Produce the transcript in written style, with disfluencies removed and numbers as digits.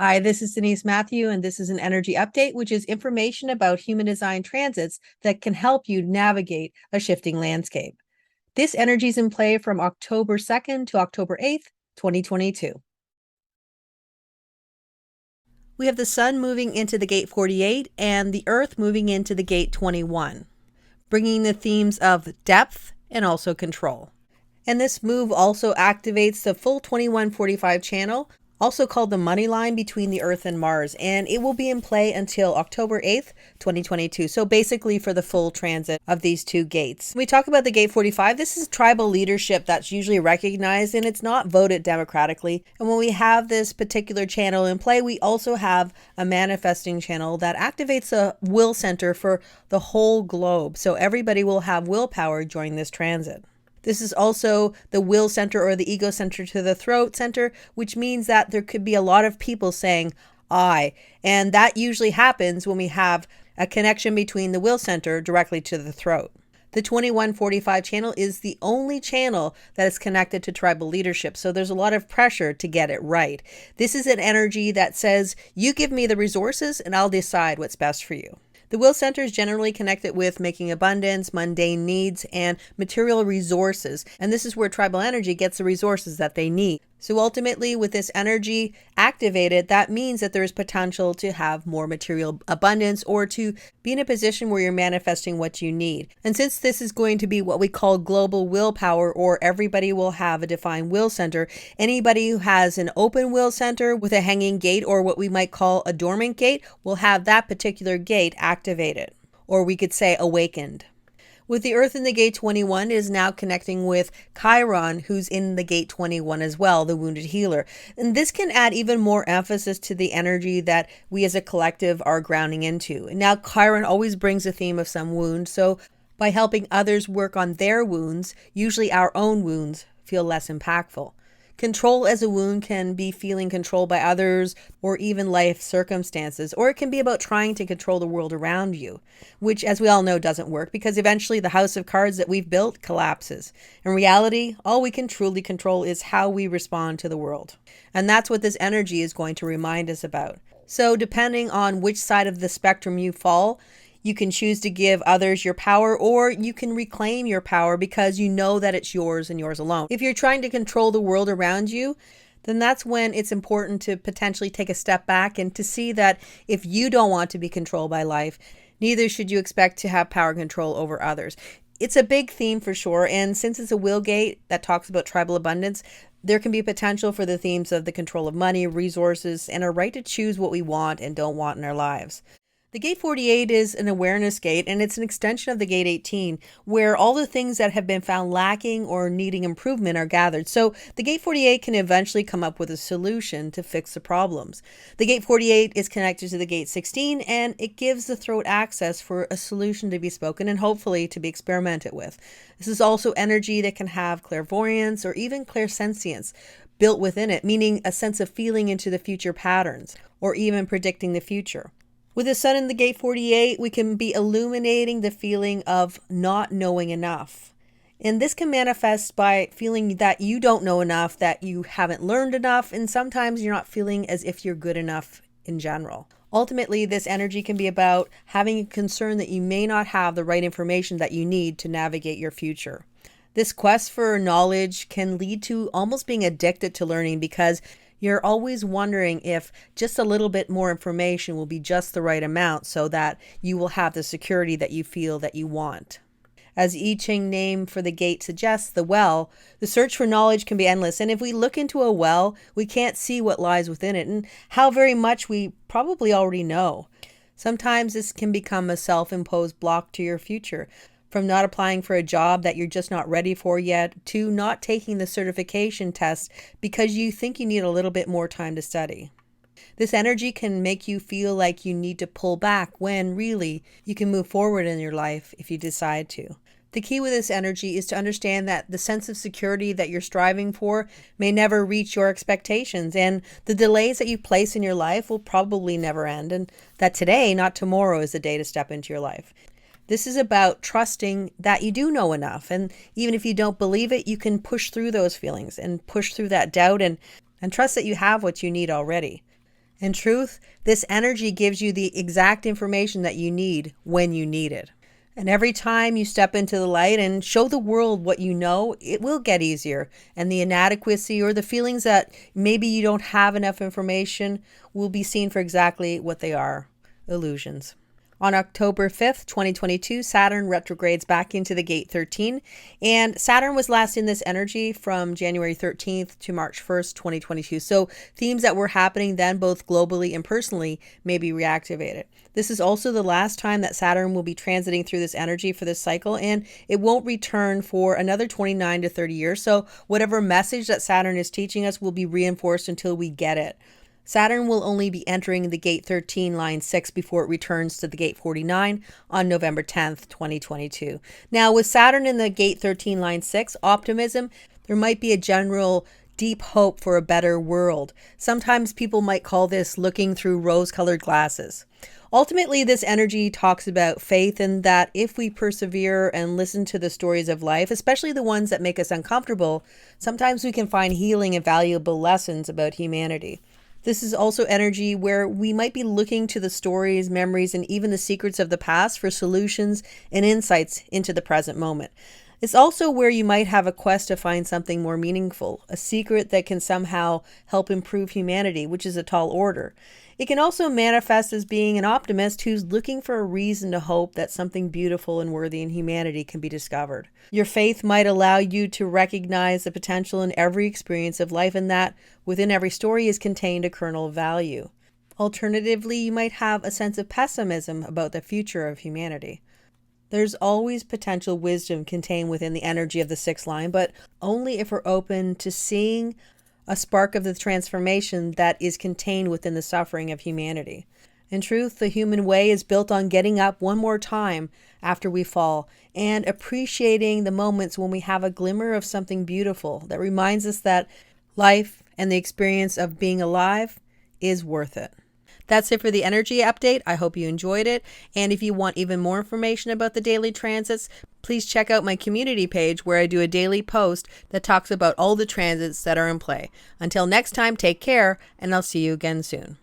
Hi, this is Denise Matthew, and this is an energy update, which is information about human design transits that can help you navigate a shifting landscape. This energy is in play from October 2nd to October 8th, 2022. We have the Sun moving into the gate 48 and the Earth moving into the gate 21, bringing the themes of depth and also control. And this move also activates the full 2145 channel, also called the money line between the Earth and Mars, and it will be in play until October 8th, 2022. So basically for the full transit of these two gates. When we talk about the gate 45, this is tribal leadership that's usually recognized and it's not voted democratically. And when we have this particular channel in play, we also have a manifesting channel that activates a will center for the whole globe. So everybody will have willpower during this transit. This is also the will center or the ego center to the throat center, which means that there could be a lot of people saying I. And that usually happens when we have a connection between the will center directly to the throat. The 2145 channel is the only channel that is connected to tribal leadership, so there's a lot of pressure to get it right. This is an energy that says, you give me the resources and I'll decide what's best for you. The will center is generally connected with making abundance, mundane needs, and material resources. And this is where tribal energy gets the resources that they need. So ultimately, with this energy activated, that means that there is potential to have more material abundance or to be in a position where you're manifesting what you need. And since this is going to be what we call global willpower, or everybody will have a defined will center, anybody who has an open will center with a hanging gate or what we might call a dormant gate will have that particular gate activated, or we could say awakened. With the Earth in the gate 21, it is now connecting with Chiron, who's in the gate 21 as well, the wounded healer. And this can add even more emphasis to the energy that we as a collective are grounding into. And now Chiron always brings a theme of some wound, so by helping others work on their wounds, usually our own wounds feel less impactful. Control as a wound can be feeling controlled by others or even life circumstances, or it can be about trying to control the world around you, which, as we all know, doesn't work because eventually the house of cards that we've built collapses. In reality, all we can truly control is how we respond to the world. And that's what this energy is going to remind us about. So depending on which side of the spectrum you fall, you can choose to give others your power, or you can reclaim your power because you know that it's yours and yours alone. If you're trying to control the world around you, then that's when it's important to potentially take a step back and to see that if you don't want to be controlled by life, neither should you expect to have power control over others. It's a big theme for sure, and since it's a will gate that talks about tribal abundance, there can be potential for the themes of the control of money, resources, and a right to choose what we want and don't want in our lives. The gate 48 is an awareness gate, and it's an extension of the gate 18, where all the things that have been found lacking or needing improvement are gathered. So the gate 48 can eventually come up with a solution to fix the problems. The gate 48 is connected to the gate 16, and it gives the throat access for a solution to be spoken and hopefully to be experimented with. This is also energy that can have clairvoyance or even clairsentience built within it, meaning a sense of feeling into the future patterns or even predicting the future. With the Sun in the gate 48, we can be illuminating the feeling of not knowing enough. And this can manifest by feeling that you don't know enough, that you haven't learned enough, and sometimes you're not feeling as if you're good enough in general. Ultimately, this energy can be about having a concern that you may not have the right information that you need to navigate your future. This quest for knowledge can lead to almost being addicted to learning because you're always wondering if just a little bit more information will be just the right amount so that you will have the security that you feel that you want. As I Ching name for the gate suggests, the well, the search for knowledge can be endless. And if we look into a well, we can't see what lies within it and how very much we probably already know. Sometimes this can become a self-imposed block to your future. From not applying for a job that you're just not ready for yet, to not taking the certification test because you think you need a little bit more time to study. This energy can make you feel like you need to pull back when really you can move forward in your life if you decide to. The key with this energy is to understand that the sense of security that you're striving for may never reach your expectations, and the delays that you place in your life will probably never end, and that today, not tomorrow, is the day to step into your life. This is about trusting that you do know enough. And even if you don't believe it, you can push through those feelings and push through that doubt and trust that you have what you need already. In truth, this energy gives you the exact information that you need when you need it. And every time you step into the light and show the world what you know, it will get easier. And the inadequacy or the feelings that maybe you don't have enough information will be seen for exactly what they are: illusions. On October 5th, 2022, Saturn retrogrades back into the gate 13. And Saturn was last in this energy from January 13th to March 1st, 2022. So themes that were happening then, both globally and personally, may be reactivated. This is also the last time that Saturn will be transiting through this energy for this cycle, and it won't return for another 29 to 30 years. So whatever message that Saturn is teaching us will be reinforced until we get it. Saturn will only be entering the gate 13 line 6 before it returns to the gate 49 on November 10th, 2022. Now, with Saturn in the gate 13 line 6, optimism, there might be a general deep hope for a better world. Sometimes people might call this looking through rose-colored glasses. Ultimately, this energy talks about faith, and that if we persevere and listen to the stories of life, especially the ones that make us uncomfortable, sometimes we can find healing and valuable lessons about humanity. This is also energy where we might be looking to the stories, memories, and even the secrets of the past for solutions and insights into the present moment. It's also where you might have a quest to find something more meaningful, a secret that can somehow help improve humanity, which is a tall order. It can also manifest as being an optimist who's looking for a reason to hope that something beautiful and worthy in humanity can be discovered. Your faith might allow you to recognize the potential in every experience of life, and that within every story is contained a kernel of value. Alternatively, you might have a sense of pessimism about the future of humanity. There's always potential wisdom contained within the energy of the sixth line, but only if we're open to seeing a spark of the transformation that is contained within the suffering of humanity. In truth, the human way is built on getting up one more time after we fall and appreciating the moments when we have a glimmer of something beautiful that reminds us that life and the experience of being alive is worth it. That's it for the energy update. I hope you enjoyed it. And if you want even more information about the daily transits, please check out my community page where I do a daily post that talks about all the transits that are in play. Until next time, take care, and I'll see you again soon.